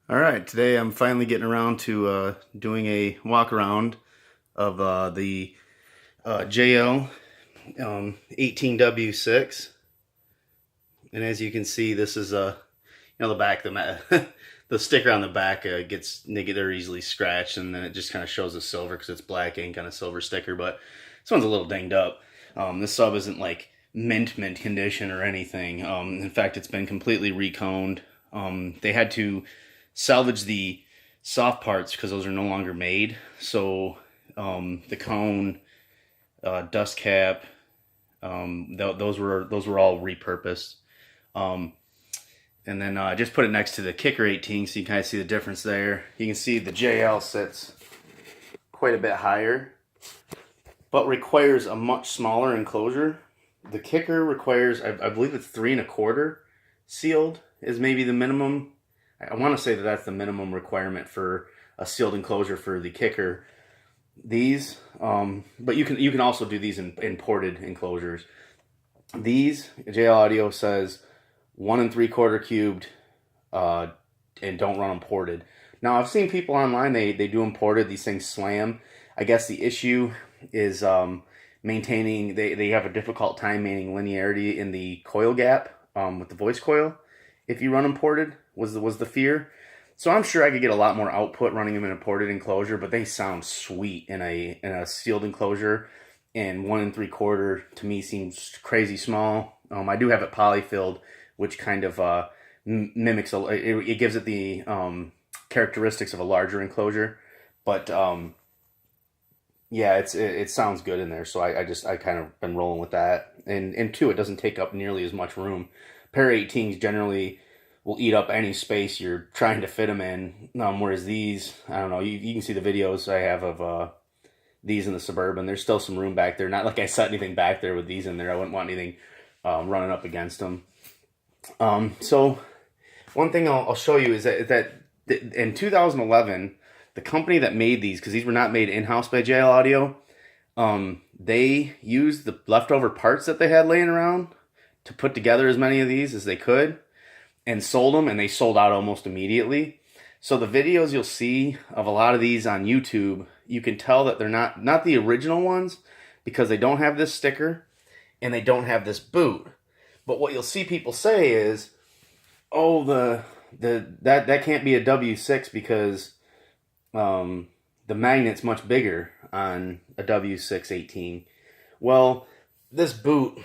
All right, today I'm finally getting around to doing a walk around of the JL 18W6, and as you can see, this is the back the the sticker on the back gets they're easily scratched, and then it just kind of shows the silver because it's black ink on a silver sticker. But this one's a little dinged up. This sub isn't like mint condition or anything. In fact, it's been completely reconed. They had to salvage the soft parts because those are no longer made. So the cone, dust cap, those were all repurposed. And then I just put it next to the Kicker 18 so you kind of see the difference there. You can see the JL sits quite a bit higher, but requires a much smaller enclosure. The Kicker requires, I believe it's 3 1/4 sealed is maybe the minimum. I want to say that that's the minimum requirement for a sealed enclosure for the Kicker. These, but you can also do these in ported enclosures. These, JL Audio says 1 3/4 cubed, and don't run them ported. Now I've seen people online, they do them ported. These things slam. I guess the issue is maintaining. They have a difficult time maintaining linearity in the coil gap with the voice coil. If you run them ported, was the fear. So I'm sure I could get a lot more output running them in a ported enclosure, but they sound sweet in a sealed enclosure. And 1 3/4 to me seems crazy small. I do have it polyfilled, which kind of mimics it gives it the characteristics of a larger enclosure. But yeah, it sounds good in there. So I kind of been rolling with that. And two, it doesn't take up nearly as much room. Pair 18s generally will eat up any space you're trying to fit them in. Whereas these, I don't know, you can see the videos I have of these in the Suburban. There's still some room back there. Not like I set anything back there with these in there. I wouldn't want anything running up against them. So one thing I'll show you is that in 2011, the company that made these, because these were not made in-house by JL Audio, they used the leftover parts that they had laying around to put together as many of these as they could and sold them, and they sold out almost immediately. So the videos you'll see of a lot of these on YouTube, you can tell that they're not the original ones because they don't have this sticker and they don't have this boot. But what you'll see people say is, oh, that can't be a W6 because the magnet's much bigger on a W6 18. Well, this boot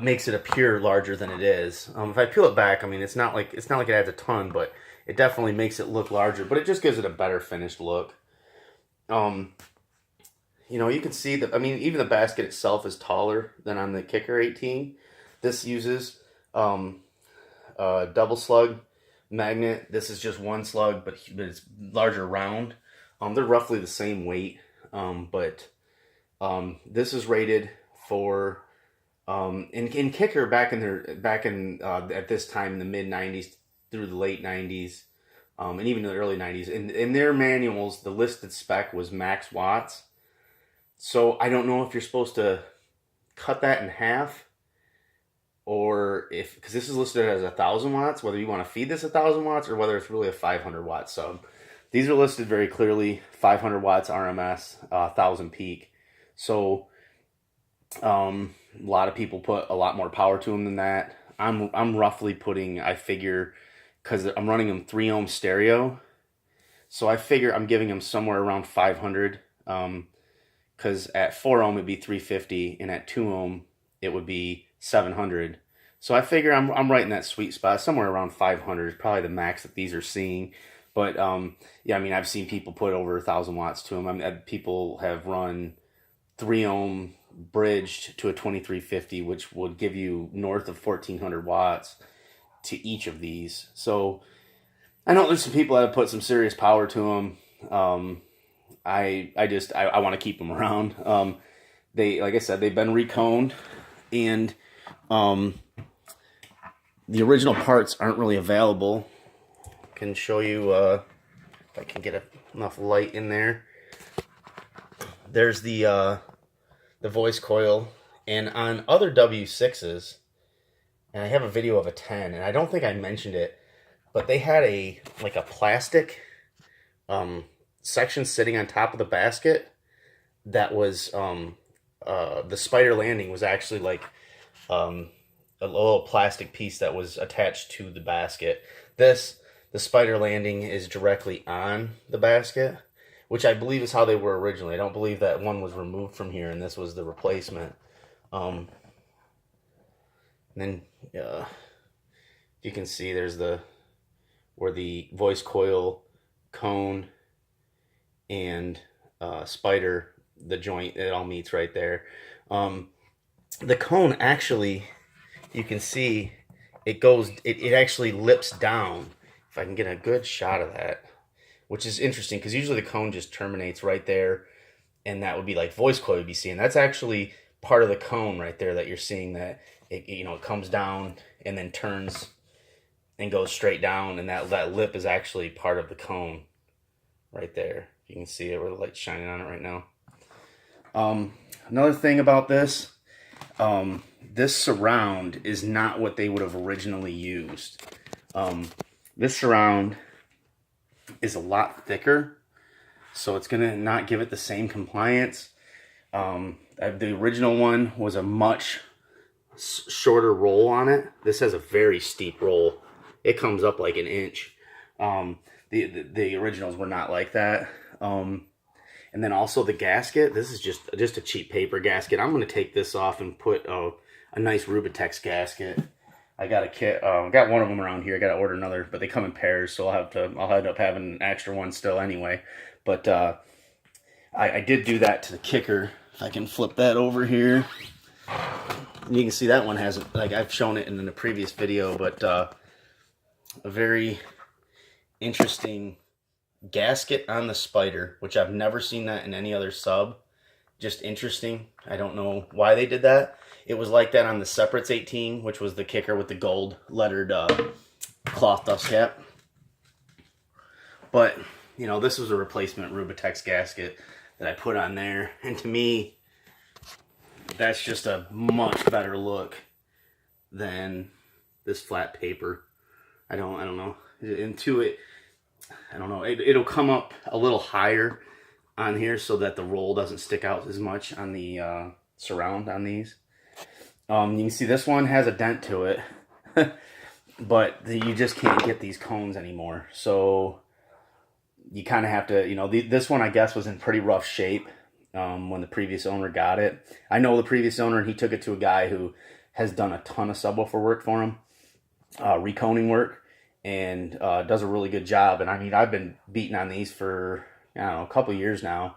makes it appear larger than it is. If I peel it back, I mean, it's not like it adds a ton, but it definitely makes it look larger. But it just gives it a better finished look. You can see that. I mean, even the basket itself is taller than on the Kicker 18. This uses a double slug magnet. This is just one slug, but it's larger round. They're roughly the same weight, but this is rated for in Kicker back in at this time in the mid 90s through the late 90s, and even the early 90s. In their manuals, the listed spec was max watts. So I don't know if you're supposed to cut that in half, or because this is listed as 1,000 watts, whether you want to feed this 1,000 watts or whether it's really a 500 watt sub. These are listed very clearly 500 watts RMS, 1,000 peak. So a lot of people put a lot more power to them than that. I'm roughly putting, I figure, because I'm running them 3 ohm stereo, so I figure I'm giving them somewhere around 500. Because at 4 ohm it'd be 350, and at 2 ohm it would be 700. So I figure I'm right in that sweet spot, somewhere around 500 is probably the max that these are seeing. But yeah, I mean, I've seen people put over 1,000 watts to them. I mean, people have run 3 ohm bridged to a 2350, which would give you north of 1,400 watts to each of these. So I know there's some people that have put some serious power to them. I want to keep them around. They, like I said, they've been reconed, and the original parts aren't really available. I can show you if I can get enough light in there. There's the voice coil, and on other W6s, and I have a video of a 10, and I don't think I mentioned it. but they had a plastic section sitting on top of the basket that was the spider landing was actually like a little plastic piece that was attached to the basket. The spider landing is directly on the basket, which I believe is how they were originally. I don't believe that one was removed from here and this was the replacement. And then you can see there's where the voice coil, cone, and spider, the joint, it all meets right there. The cone actually, you can see it actually lips down. If I can get a good shot of that, which is interesting because usually the cone just terminates right there, and that would be like voice coil you'd be seeing. That's actually part of the cone right there that you're seeing, that it comes down and then turns and goes straight down, and that lip is actually part of the cone right there. You can see it where the light's shining on it right now. Another thing about this, this surround is not what they would have originally used. This surround is a lot thicker, so it's gonna not give it the same compliance. The original one was a much shorter roll on it. This has a very steep roll. It comes up like an inch. The originals were not like that. And then also the gasket. This is just a cheap paper gasket. I'm going to take this off and put a nice Rubitex gasket. I got a kit. Got one of them around here. I got to order another, but they come in pairs, so I'll end up having an extra one still anyway. But I did do that to the kicker. If I can flip that over here, you can see that one has, like I've shown it in the previous video, but a very interesting gasket on the spider, which I've never seen that in any other sub. Just interesting. I don't know why they did that. It was like that on the Separates 18, which was the kicker with the gold lettered cloth dust cap. But, you know, this was a replacement Rubitex gasket that I put on there. And to me, that's just a much better look than this flat paper. I don't know. Into it, I don't know. It'll come up a little higher on here so that the roll doesn't stick out as much on the surround on these. You can see this one has a dent to it, but you just can't get these cones anymore. So you kind of have to, you know, this one I guess was in pretty rough shape when the previous owner got it. I know the previous owner, and he took it to a guy who has done a ton of subwoofer work for him, reconing work, and does a really good job. And I mean, I've been beating on these for, I don't know, a couple years now,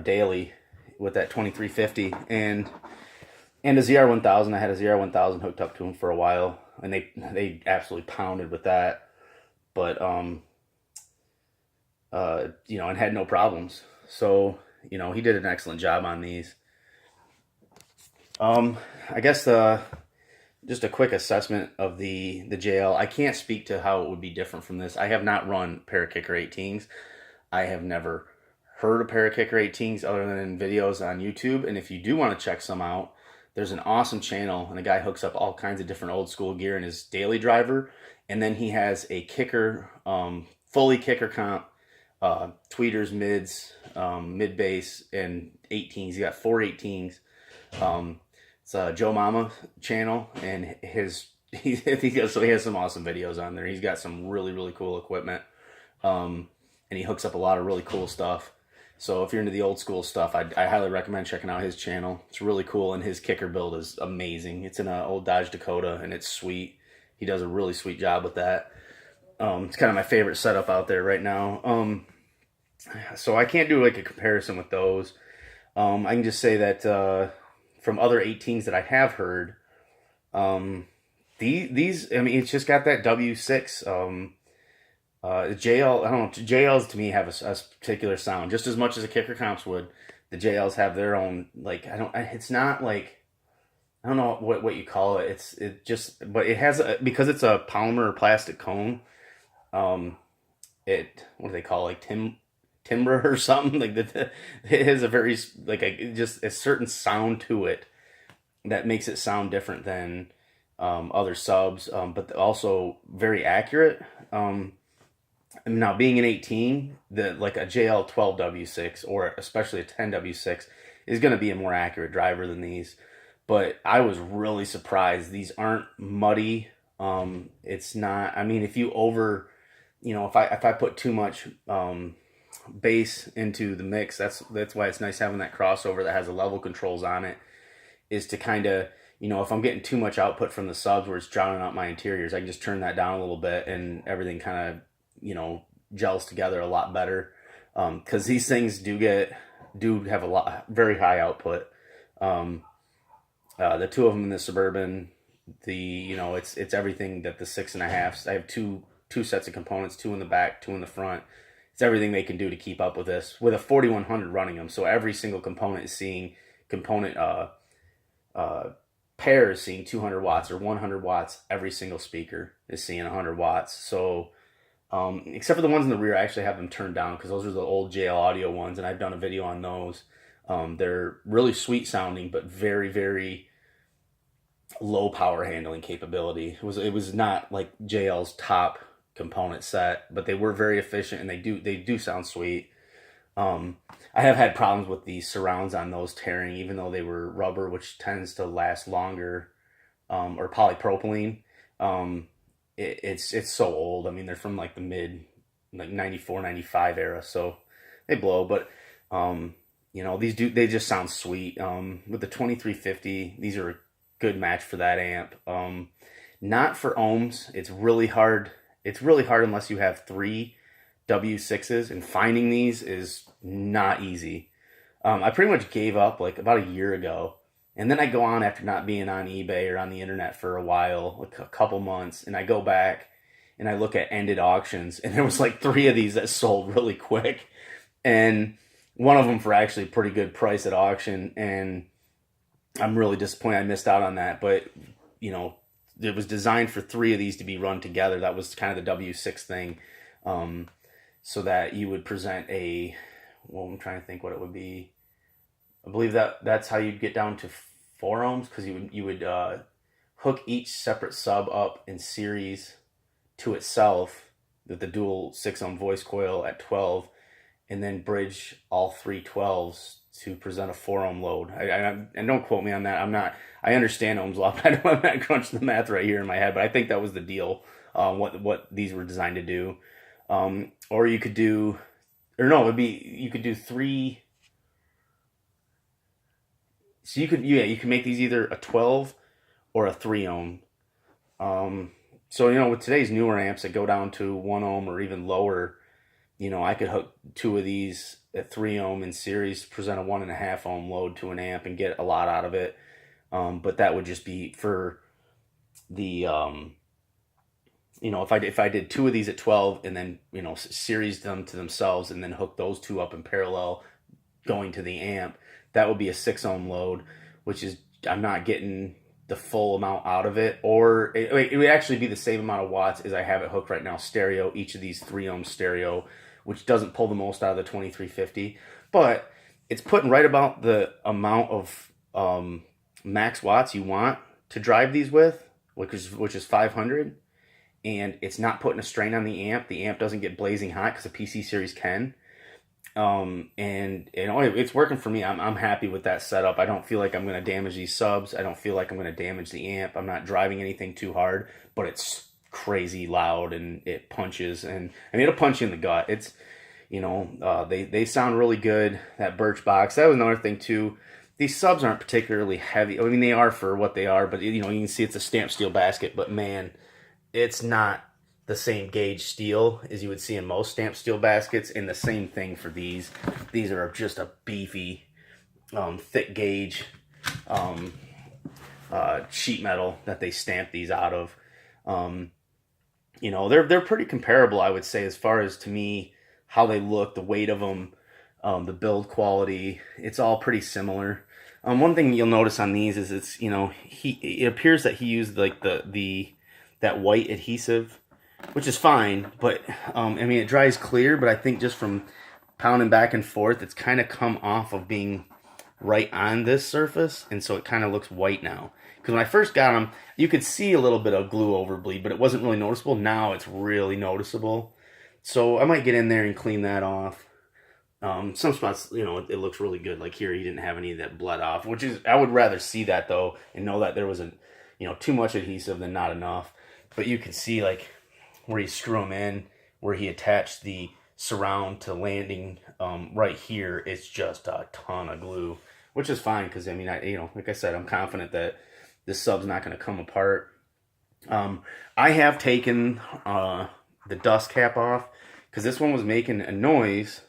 daily with that 2350 and a ZR1000. I had a ZR1000 hooked up to them for a while, and they absolutely pounded with that. But you know, and had no problems. So, you know, he did an excellent job on these. I guess just a quick assessment of the JL. I can't speak to how it would be different from this. I have not run Parakicker 18s. I have never heard of Parakicker 18s other than in videos on YouTube. And if you do want to check some out, there's an awesome channel, and the guy hooks up all kinds of different old school gear in his daily driver. And then he has a kicker, fully kicker comp, tweeters, mids, mid bass, and 18s. He got 4 18s. It's a Joe Mama channel, and he has some awesome videos on there. He's got some really, really cool equipment, and he hooks up a lot of really cool stuff. So if you're into the old school stuff, I highly recommend checking out his channel. It's really cool, and his kicker build is amazing. It's in an old Dodge Dakota, and it's sweet. He does a really sweet job with that. It's kind of my favorite setup out there right now. So I can't do like a comparison with those. I can just say that from other 18s that I have heard, these, I mean, it's just got that W6. JL, I don't know, JLs to me have a particular sound, just as much as the kicker comps would. The JLs have their own, like, it's not like, I don't know what you call it. But it has, because it's a polymer or plastic cone, what do they call it, like timber or something, like that. It has a very, like, just a certain sound to it that makes it sound different than other subs, but also very accurate. Now being an 18, like a JL 12W6 or especially a 10W6 is going to be a more accurate driver than these. But I was really surprised. These aren't muddy. It's not. I mean, if you if I put too much bass into the mix, that's why it's nice having that crossover that has the level controls on it. Is to kind of, if I'm getting too much output from the subs where it's drowning out my interiors, I can just turn that down a little bit and everything kind of, gels together a lot better. Because these things do have a lot, very high output. The two of them in the Suburban, it's everything that the 6.5s. I have two sets of components, two in the back, two in the front. It's everything they can do to keep up with this with a 4100 running them. So every single component is seeing pair is seeing 200 watts or 100 watts. Every single speaker is seeing 100 watts. So except for the ones in the rear, I actually have them turned down because those are the old JL Audio ones, and I've done a video on those. They're really sweet sounding, but very, very low power handling capability. It was not like JL's top component set, but they were very efficient and they do sound sweet. I have had problems with the surrounds on those tearing, even though they were rubber, which tends to last longer, or polypropylene. It's so old. I mean, they're from like the mid, like 94, 95 era, so they blow. But they just sound sweet. With the 2350, these are a good match for that amp. Not for ohms. It's really hard. It's really hard unless you have 3 W6s, and finding these is not easy. I pretty much gave up like about a year ago, and then I go on after not being on eBay or on the internet for a while, like a couple months, and I go back and I look at ended auctions, and there was like 3 of these that sold really quick, and one of them for actually a pretty good price at auction, and I'm really disappointed I missed out on that. But it was designed for 3 of these to be run together. That was kind of the W6 thing. So that you would present I'm trying to think what it would be. I believe that's how you'd get down to 4 ohms, because you would hook each separate sub up in series to itself with the dual 6 ohm voice coil at 12, and then bridge all 3 12s to present a 4 ohm load. And don't quote me on that. I understand ohms a lot, but I'm not crunching the math right here in my head, but I think that was the deal, what these were designed to do. Or you could do, you could do 3. So you could make these either a 12 or a 3 ohm. So with today's newer amps that go down to 1 ohm or even lower, I could hook 2 of these at 3 ohm in series, present a 1.5 ohm load to an amp and get a lot out of it. But that would just be for the, if I did 2 of these at 12 and then, series them to themselves and then hook those 2 up in parallel going to the amp, that would be a 6 ohm load, which is, I'm not getting the full amount out of it. Or it would actually be the same amount of watts as I have it hooked right now, stereo, each of these 3 ohm stereo, which doesn't pull the most out of the 2350. But it's putting right about the amount of max watts you want to drive these with, which is 500. And it's not putting a strain on the amp. The amp doesn't get blazing hot because the PC series can. And it's working for me. I'm happy with that setup. I don't feel like I'm going to damage these subs. I don't feel like I'm going to damage the amp. I'm not driving anything too hard, but it's crazy loud and it punches, and it'll punch you in the gut. It's, they sound really good. That Birchbox. That was another thing too. These subs aren't particularly heavy. I mean, they are for what they are, but you can see it's a stamped steel basket, but man, it's not the same gauge steel as you would see in most stamped steel baskets, and the same thing for these. These are just a beefy, thick gauge sheet metal that they stamp these out of. They're pretty comparable, I would say, as far as, to me, how they look, the weight of them, the build quality. It's all pretty similar. One thing you'll notice on these is it appears that he used like that white adhesive, which is fine, but it dries clear, but I think just from pounding back and forth, it's kind of come off of being right on this surface, and so it kind of looks white now. Because when I first got them, you could see a little bit of glue overbleed, but it wasn't really noticeable. Now it's really noticeable. So I might get in there and clean that off. Some spots, you know, it looks really good. Like here, he didn't have any of that bled off, which is, I would rather see that though and know that there was too much adhesive than not enough. But you can see like where you screw them in, where he attached the surround to landing right here. It's just a ton of glue, which is fine because I mean, like I said, I'm confident that this sub's not going to come apart. I have taken the dust cap off because this one was making a noise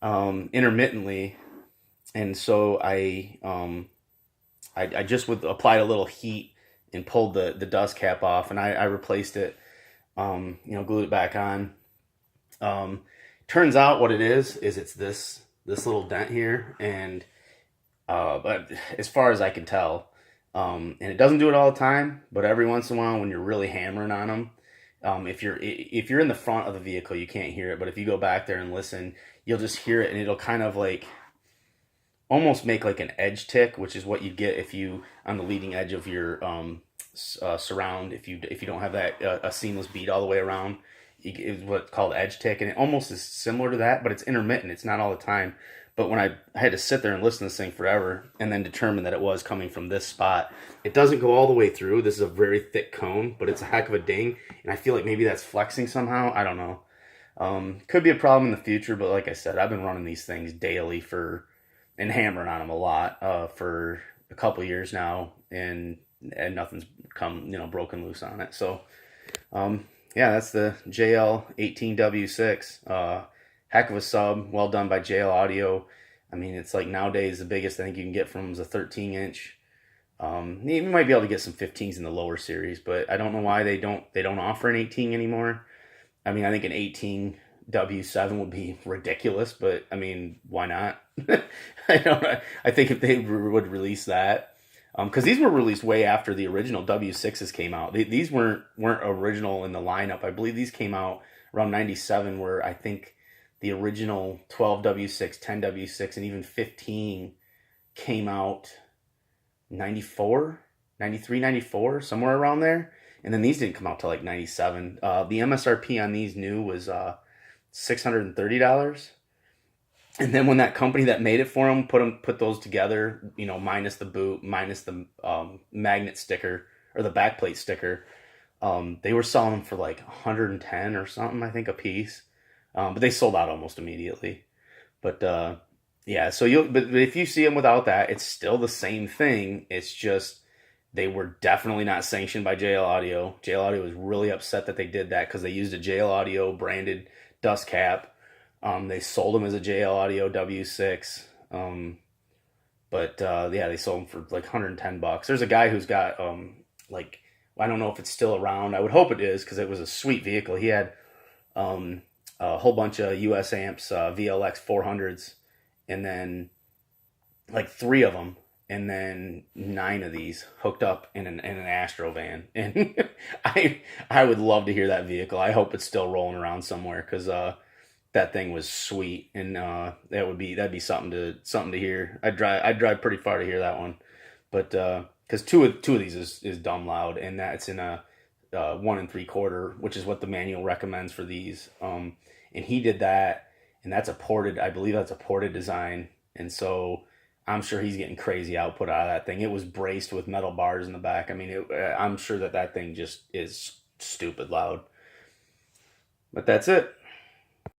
intermittently, and so I just applied a little heat and pulled the dust cap off, and I replaced it, glued it back on. Turns out what it is it's this little dent here, and but as far as I can tell, and it doesn't do it all the time, but every once in a while when you're really hammering on them, if you're in the front of the vehicle, you can't hear it, but if you go back there and listen, you'll just hear it, and it'll kind of like almost make like an edge tick, which is what you get if you on the leading edge of your surround. If you don't have that a seamless bead all the way around, it's what's called edge tick, and it almost is similar to that, but it's intermittent. It's not all the time. But when I had to sit there and listen to this thing forever and then determine that it was coming from this spot, it doesn't go all the way through. This is a very thick cone, but it's a heck of a ding, and I feel like maybe that's flexing somehow. I don't know. Could be a problem in the future, but like I said, I've been running these things daily and hammering on them a lot for a couple years now, and nothing's come broken loose on it. So yeah, that's the JL18W6. Heck of a sub, well done by JL Audio. I mean, it's like nowadays the biggest I think you can get from them is a 13-inch. You might be able to get some 15s in the lower series, but I don't know why they don't offer an 18 anymore. I mean, I think an 18W7 would be ridiculous, but I mean, why not? I think if they would release that, because these were released way after the original W6s came out. These weren't original in the lineup. I believe these came out around 97, where I think the original 12W6, 10W6, and even 15 came out 94, 93, 94, somewhere around there. And then these didn't come out till like 97. The MSRP on these new was $630. And then when that company that made it for them put those together, minus the boot, minus the magnet sticker or the backplate sticker, they were selling them for like 110 or something, I think, a piece. But they sold out almost immediately. But yeah, so but if you see them without that, it's still the same thing. It's just they were definitely not sanctioned by JL Audio. JL Audio was really upset that they did that because they used a JL Audio branded dust cap. They sold them as a JL Audio W6. But yeah, they sold them for like $110. There's a guy who's got like, I don't know if it's still around. I would hope it is because it was a sweet vehicle. He had a whole bunch of US amps, VLX 400s, and then like 3 of them, and then 9 of these hooked up in an Astro van. And I would love to hear that vehicle. I hope it's still rolling around somewhere because that thing was sweet, and that'd be something to hear. I'd drive pretty far to hear that one, but because two of these is dumb loud, and that's in a 1 3/4, which is what the manual recommends for these. And he did that, and I believe that's a ported design, and so I'm sure he's getting crazy output out of that thing. It was braced with metal bars in the back. I mean, I'm sure that thing just is stupid loud. But that's it.